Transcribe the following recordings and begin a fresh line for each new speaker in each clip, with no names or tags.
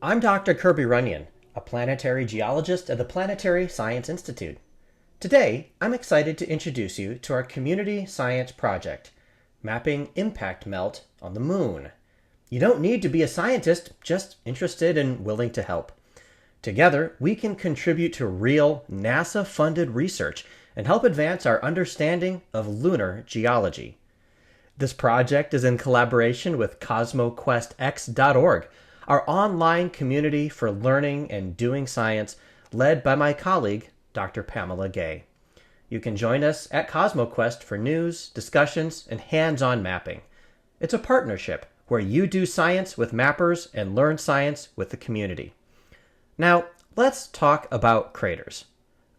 I'm Dr. Kirby Runyon, a planetary geologist at the Planetary Science Institute. Today, I'm excited to introduce you to our community science project, Mapping Impact Melt on the Moon. You don't need to be a scientist, just interested and willing to help. Together, we can contribute to real NASA-funded research and help advance our understanding of lunar geology. This project is in collaboration with CosmoQuestX.org, our online community for learning and doing science led by my colleague, Dr. Pamela Gay. You can join us at CosmoQuest for news, discussions, and hands-on mapping. It's a partnership where you do science with mappers and learn science with the community. Now, let's talk about craters.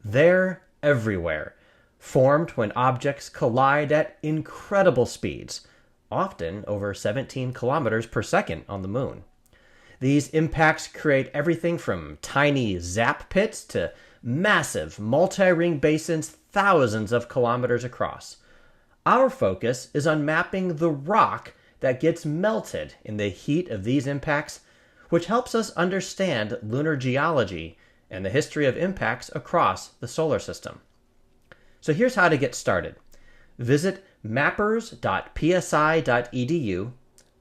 They're everywhere, formed when objects collide at incredible speeds, often over 17 kilometers per second on the moon. These impacts create everything from tiny zap pits to massive multi-ring basins thousands of kilometers across. Our focus is on mapping the rock that gets melted in the heat of these impacts, which helps us understand lunar geology and the history of impacts across the solar system. So here's how to get started. Visit mappers.psi.edu,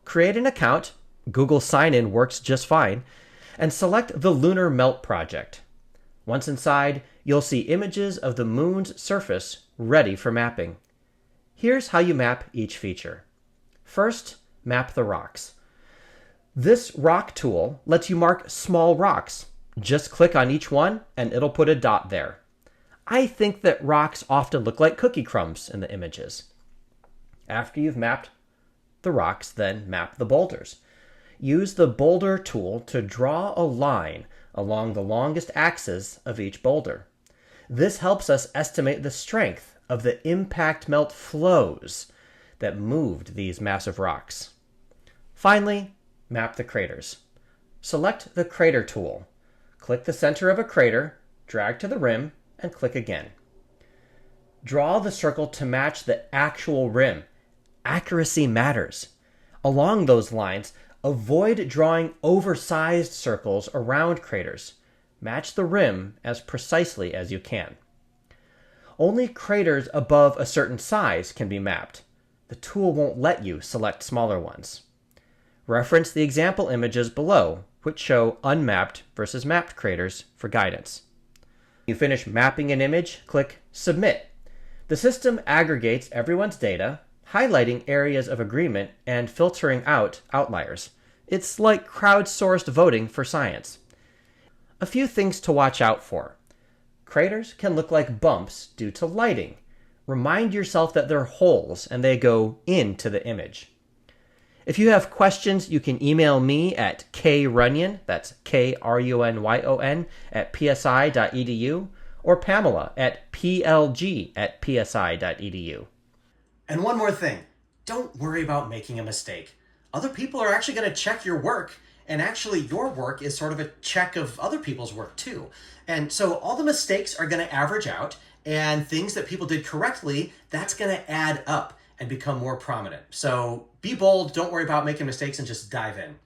create an account, Google sign-in works just fine, and select the Lunar Melt Project. Once inside, you'll see images of the moon's surface ready for mapping. Here's how you map each feature. First, map the rocks. This rock tool lets you mark small rocks. Just click on each one and it'll put a dot there. I think that rocks often look like cookie crumbs in the images. After you've mapped the rocks, then map the boulders. Use the boulder tool to draw a line along the longest axis of each boulder. This helps us estimate the strength of the impact melt flows that moved these massive rocks. Finally, map the craters. Select the crater tool. Click the center of a crater, drag to the rim, and click again. Draw the circle to match the actual rim. Accuracy matters. Along those lines, avoid drawing oversized circles around craters. Match the rim as precisely as you can. Only craters above a certain size can be mapped. The tool won't let you select smaller ones. Reference the example images below, which show unmapped versus mapped craters for guidance. When you finish mapping an image, click Submit. The system aggregates everyone's data, highlighting areas of agreement and filtering out outliers. It's like crowdsourced voting for science. A few things to watch out for. Craters can look like bumps due to lighting. Remind yourself that they're holes and they go into the image. If you have questions, you can email me at krunyon, that's Krunyon, at psi.edu, or Pamela at plg@psi.edu. And one more thing, don't worry about making a mistake. Other people are actually going to check your work, and actually your work is sort of a check of other people's work too. And so all the mistakes are going to average out, and things that people did correctly, that's going to add up and become more prominent. So be bold, don't worry about making mistakes, and just dive in.